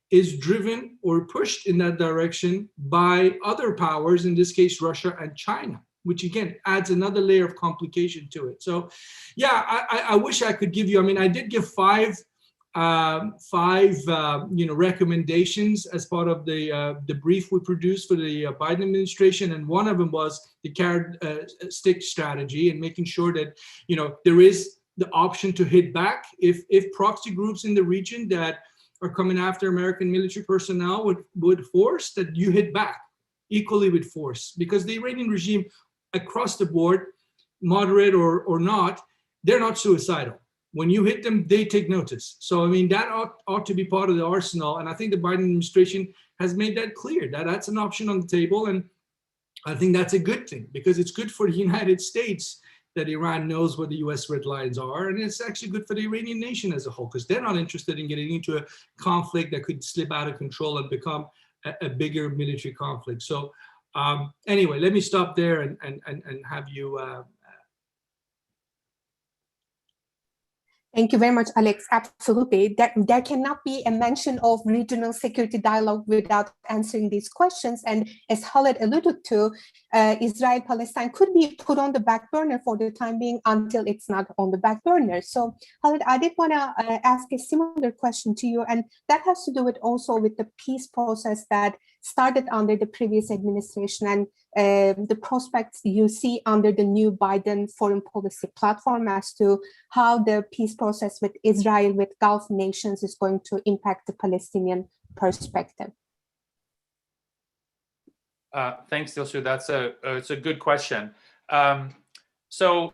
is driven or pushed in that direction by other powers, in this case, Russia and China, which again adds another layer of complication to it. So yeah, I wish I could give you, I mean, I did give five recommendations as part of the brief we produced for the Biden administration, and one of them was the carrot stick strategy, and making sure that, you know, there is the option to hit back if proxy groups in the region that are coming after American military personnel would force, that you hit back equally with force, because the Iranian regime across the board, moderate or not, they're not suicidal. When you hit them, they take notice. So, I mean, that ought to be part of the arsenal. And I think the Biden administration has made that clear, that that's an option on the table. And I think that's a good thing, because it's good for the United States that Iran knows where the US red lines are. And it's actually good for the Iranian nation as a whole, because they're not interested in getting into a conflict that could slip out of control and become a bigger military conflict. So anyway, let me stop there and have you. Thank you very much, Alex. Absolutely. There cannot be a mention of regional security dialogue without answering these questions. And as Khaled alluded to, Israel-Palestine could be put on the back burner for the time being until it's not on the back burner. So Khaled, I did want to ask a similar question to you, and that has to do with also with the peace process that started under the previous administration. And the prospects you see under the new Biden foreign policy platform as to how the peace process with Israel, with Gulf nations, is going to impact the Palestinian perspective? Thanks, Nilsu. It's a good question. So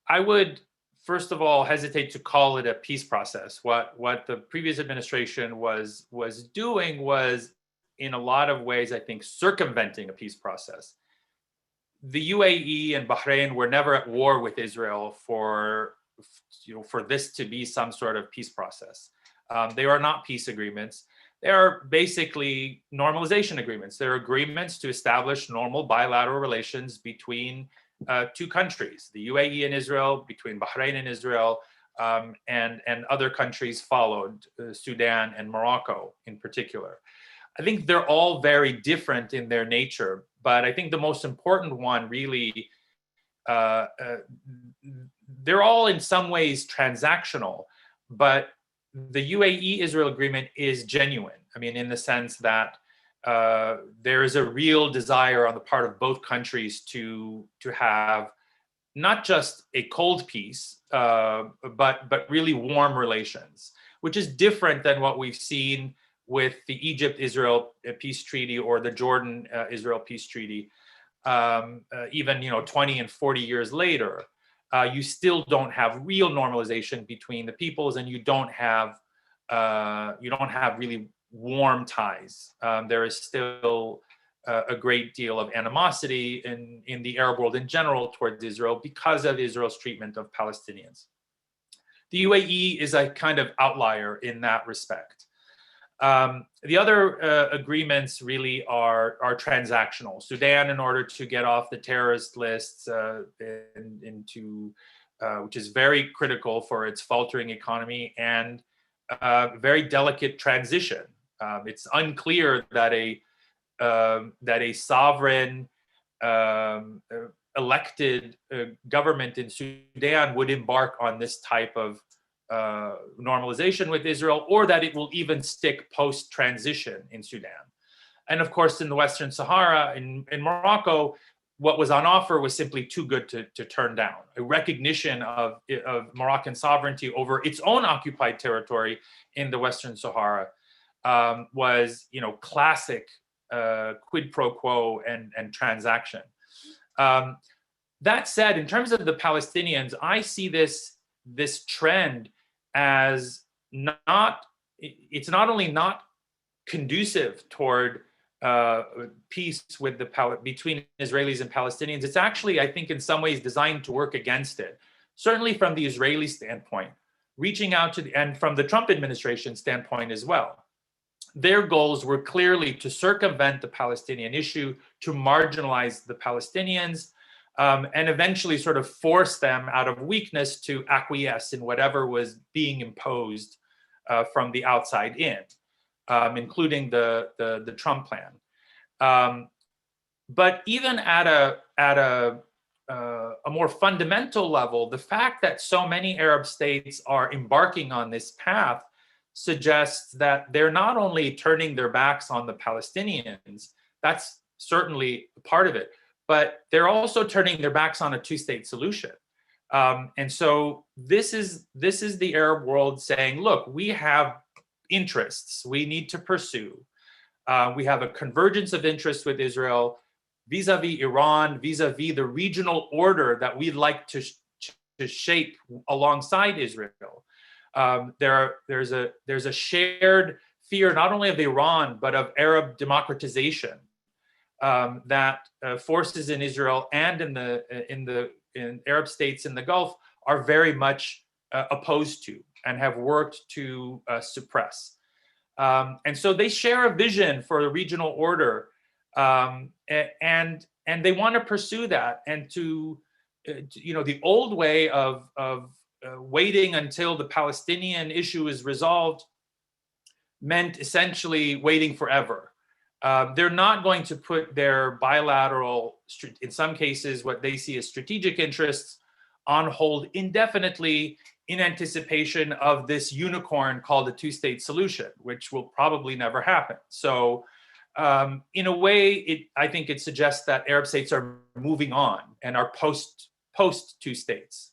I would, first of all, hesitate to call it a peace process. What the previous administration was doing was, in a lot of ways, I think, circumventing a peace process. The UAE and Bahrain were never at war with Israel for this to be some sort of peace process. They are not peace agreements. They are basically normalization agreements. They're agreements to establish normal bilateral relations between two countries, the UAE and Israel, between Bahrain and Israel, and other countries followed, Sudan and Morocco in particular. I think they're all very different in their nature, but I think the most important one really, they're all in some ways transactional, but the UAE-Israel agreement is genuine. I mean, in the sense that there is a real desire on the part of both countries to have not just a cold peace, but really warm relations, which is different than what we've seen with the Egypt-Israel peace treaty or the Jordan-Israel peace treaty. Even 20 and 40 years later, you still don't have real normalization between the peoples, and you don't have really warm ties. There is still a great deal of animosity in the Arab world in general towards Israel because of Israel's treatment of Palestinians. The UAE is a kind of outlier in that respect. The other agreements really are transactional. Sudan, in order to get off the terrorist lists, which is very critical for its faltering economy, and very delicate transition. It's unclear that a sovereign elected government in Sudan would embark on this type of normalization with Israel, or that it will even stick post-transition in Sudan. And of course, in the Western Sahara, in Morocco, what was on offer was simply too good to turn down. A recognition of Moroccan sovereignty over its own occupied territory in the Western Sahara was, classic quid pro quo and transaction. That said, in terms of the Palestinians, I see this trend as it's not only not conducive toward peace with between Israelis and Palestinians, it's actually, I think, in some ways designed to work against it. Certainly from the Israeli standpoint, reaching out and from the Trump administration standpoint as well. Their goals were clearly to circumvent the Palestinian issue, to marginalize the Palestinians, and eventually sort of force them out of weakness to acquiesce in whatever was being imposed from the outside in, including the Trump plan. But even at a more fundamental level, the fact that so many Arab states are embarking on this path suggests that they're not only turning their backs on the Palestinians, that's certainly part of it, but they're also turning their backs on a two-state solution. And so this is the Arab world saying, look, we have interests we need to pursue. We have a convergence of interests with Israel vis-a-vis Iran, vis-a-vis the regional order that we'd like to shape alongside Israel. There's a shared fear not only of Iran, but of Arab democratization that forces in Israel and in Arab states in the Gulf are very much opposed to and have worked to suppress. And so they share a vision for the regional order, and they want to pursue that. And the old way of waiting until the Palestinian issue is resolved meant essentially waiting forever. They're not going to put their bilateral, in some cases, what they see as strategic interests on hold indefinitely in anticipation of this unicorn called a two-state solution, which will probably never happen. So In a way, I think it suggests that Arab states are moving on and are post two states.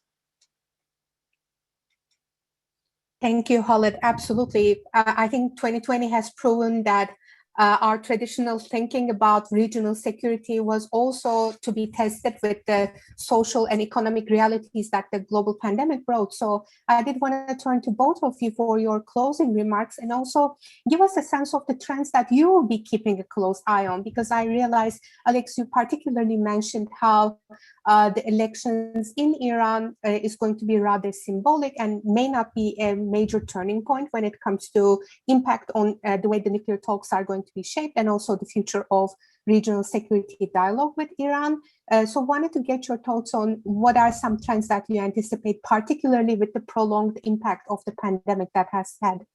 Thank you, Khaled. Absolutely. I think 2020 has proven that our traditional thinking about regional security was also to be tested with the social and economic realities that the global pandemic brought. So I did want to turn to both of you for your closing remarks and also give us a sense of the trends that you will be keeping a close eye on, because I realize, Alex, you particularly mentioned how the elections in Iran is going to be rather symbolic and may not be a major turning point when it comes to impact on the way the nuclear talks are going to be shaped and also the future of regional security dialogue with Iran. So wanted to get your thoughts on what are some trends that you anticipate, particularly with the prolonged impact of the pandemic that has had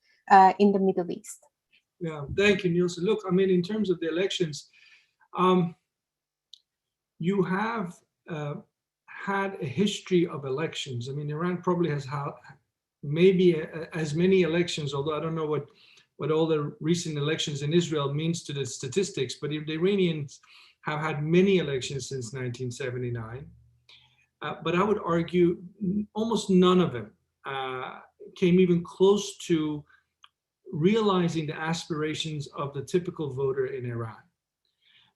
in the Middle East. Yeah, thank you, Nilsu. Look, I mean, in terms of the elections, you have had a history of elections. I mean, Iran probably has had maybe as many elections, although I don't know what all the recent elections in Israel means to the statistics, but the Iranians have had many elections since 1979. But I would argue almost none of them came even close to realizing the aspirations of the typical voter in Iran.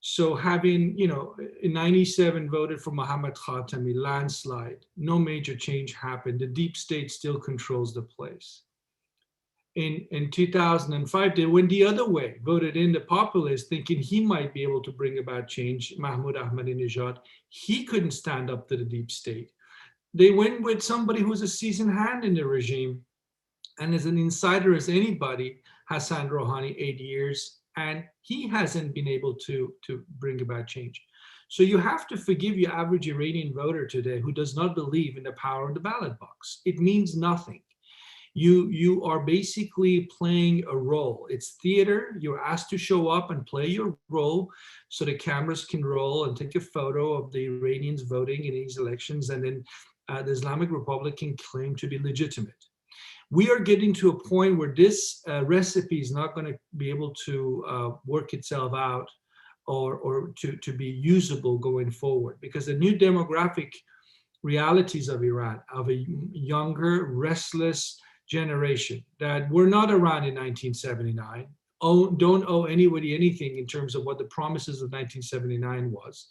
So having, in 97 voted for Mohammad Khatami, landslide, no major change happened. The deep state still controls the place. In 2005, they went the other way, voted in the populace, thinking he might be able to bring about change, Mahmoud Ahmadinejad. He couldn't stand up to the deep state. They went with somebody who's a seasoned hand in the regime and as an insider as anybody, Hassan Rouhani, 8 years, and he hasn't been able to bring about change. So you have to forgive your average Iranian voter today who does not believe in the power of the ballot box. It means nothing. You are basically playing a role. It's theater. You're asked to show up and play your role so the cameras can roll and take a photo of the Iranians voting in these elections, and then the Islamic Republic can claim to be legitimate. We are getting to a point where this recipe is not going to be able to work itself out or to be usable going forward, because the new demographic realities of Iran, of a younger, restless generation that were not around in 1979, don't owe anybody anything in terms of what the promises of 1979 was,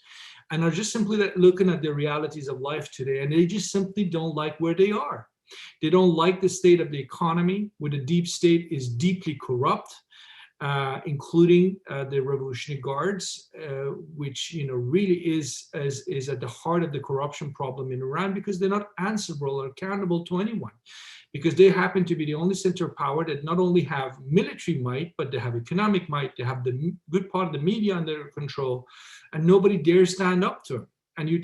and are just simply looking at the realities of life today, and they just simply don't like where they are. They don't like the state of the economy, where the deep state is deeply corrupt, including the Revolutionary Guards, which really is at the heart of the corruption problem in Iran, because they're not answerable or accountable to anyone, because they happen to be the only center of power that not only have military might, but they have economic might. They have the good part of the media under control, and nobody dares stand up to them. And you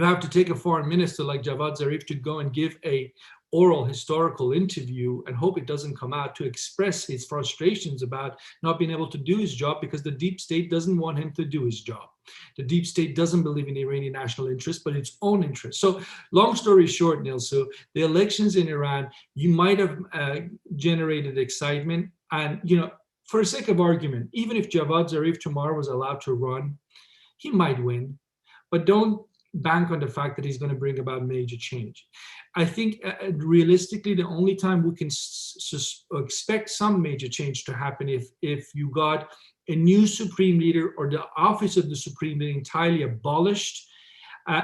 have to take a foreign minister like Javad Zarif to go and give a oral historical interview and hope it doesn't come out, to express his frustrations about not being able to do his job, because the deep state doesn't want him to do his job. The deep state doesn't believe in the Iranian national interest, but its own interest. So long story short, Nilsu, the elections in Iran, you might have generated excitement. And, for the sake of argument, even if Javad Zarif tomorrow was allowed to run, he might win, but don't bank on the fact that he's going to bring about major change. I think realistically, the only time we can expect some major change to happen if you got a new supreme leader or the office of the supreme leader entirely abolished.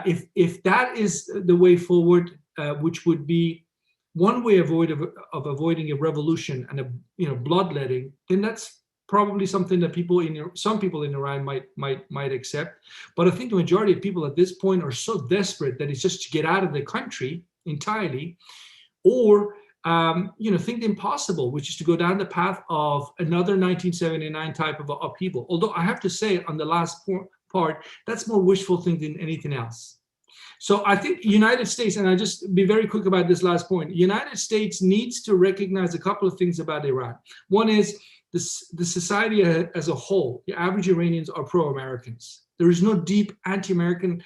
If that is the way forward, which would be one way of avoiding a revolution and a bloodletting, then that's probably something that some people in Iran might accept. But I think the majority of people at this point are so desperate that it's just to get out of the country entirely, or think the impossible, which is to go down the path of another 1979 type of upheaval. Although I have to say, on the last part, that's more wishful thinking than anything else. So I think United States, and I'll just be very quick about this last point, United States needs to recognize a couple of things about Iran. One is the society as a whole, the average Iranians are pro-Americans. There is no deep anti-American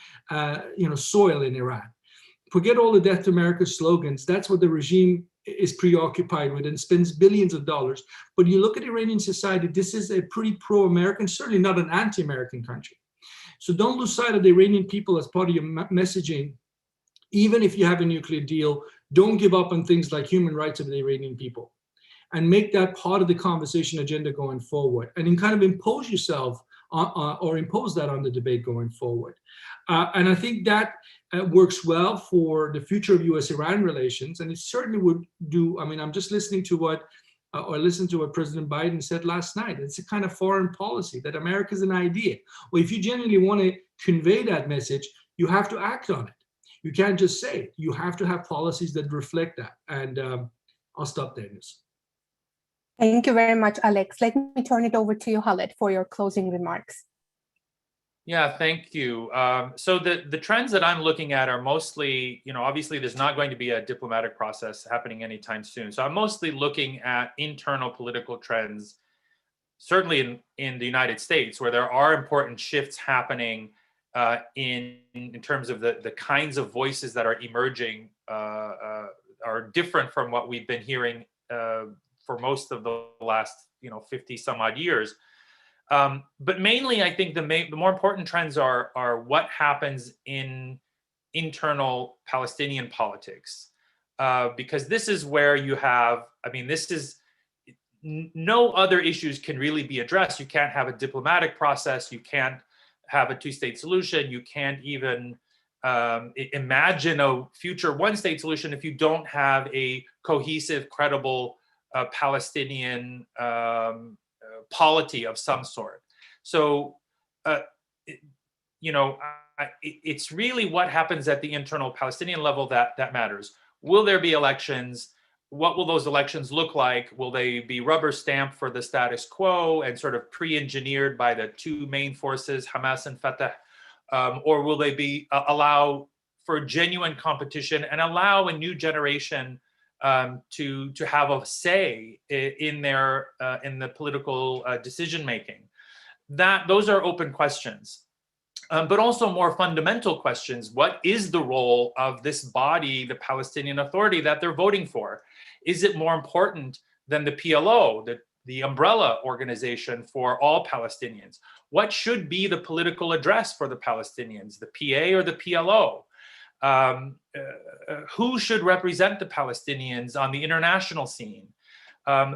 soil in Iran. Forget all the death to America slogans. That's what the regime is preoccupied with and spends billions of dollars. But you look at Iranian society, this is a pretty pro-American, certainly not an anti-American country. So don't lose sight of the Iranian people as part of your messaging. Even if you have a nuclear deal, don't give up on things like human rights of the Iranian people, and make that part of the conversation agenda going forward, and then kind of impose yourself or impose that on the debate going forward. And I think that works well for the future of US-Iran relations, and it certainly would do. I mean, I'm just listening to what President Biden said last night. It's a kind of foreign policy that America is an idea. Well, if you genuinely want to convey that message, you have to act on it. You can't just say it. You have to have policies that reflect that. And I'll stop there, Nilsu. Thank you very much, Alex. Let me turn it over to you, Khaled, for your closing remarks. Yeah, thank you. So the trends that I'm looking at are mostly, obviously there's not going to be a diplomatic process happening anytime soon. So I'm mostly looking at internal political trends, certainly in the United States, where there are important shifts happening in terms of the kinds of voices that are emerging are different from what we've been hearing for most of the last 50 some odd years. But mainly, I think the more important trends are what happens in internal Palestinian politics, because this is where you have, no other issues can really be addressed. You can't have a diplomatic process. You can't have a two-state solution. You can't even imagine a future one-state solution if you don't have a cohesive, credible Palestinian polity of some sort. So, it's really what happens at the internal Palestinian level that matters. Will there be elections? What will those elections look like? Will they be rubber stamped for the status quo and sort of pre-engineered by the two main forces, Hamas and Fatah? Or will they be allow for genuine competition and allow a new generation to have a say in the political decision making? Those are open questions, but also more fundamental questions. What is the role of this body, the Palestinian Authority, that they're voting for? Is it more important than the PLO, the umbrella organization for all Palestinians? What should be the political address for the Palestinians, the PA or the PLO? Who should represent the Palestinians on the international scene?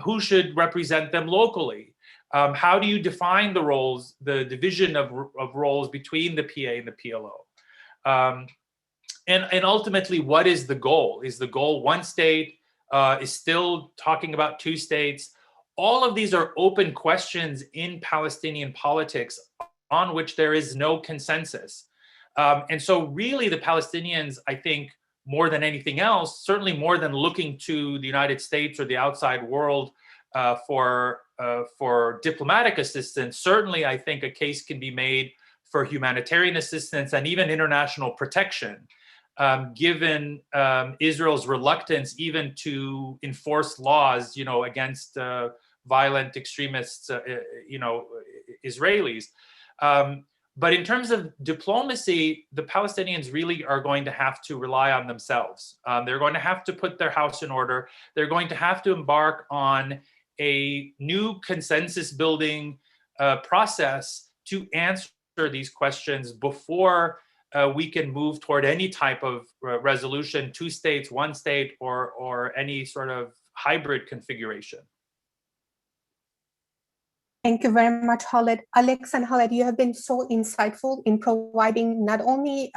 Who should represent them locally? How do you define the roles, the division of roles between the PA and the PLO? And ultimately, what is the goal? Is the goal one state? Is still talking about two states? All of these are open questions in Palestinian politics on which there is no consensus. And so really the Palestinians, I think, more than anything else, certainly more than looking to the United States or the outside world for diplomatic assistance, certainly I think a case can be made for humanitarian assistance and even international protection, given Israel's reluctance even to enforce laws, against violent extremists, Israelis. But in terms of diplomacy, the Palestinians really are going to have to rely on themselves. They're going to have to put their house in order. They're going to have to embark on a new consensus building process to answer these questions before we can move toward any type of resolution, two states, one state, or any sort of hybrid configuration. Thank you very much, Khaled. Alex and Khaled, you have been so insightful in providing not only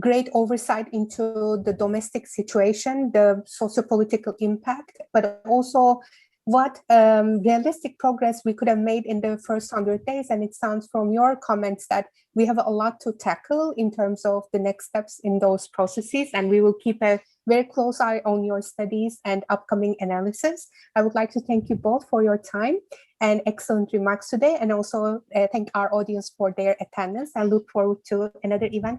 great oversight into the domestic situation, the sociopolitical impact, but also what realistic progress we could have made in the first 100 days. And it sounds from your comments that we have a lot to tackle in terms of the next steps in those processes, and we will keep a very close eye on your studies and upcoming analysis. I would like to thank you both for your time and excellent remarks today, and also thank our audience for their attendance. I look forward to another event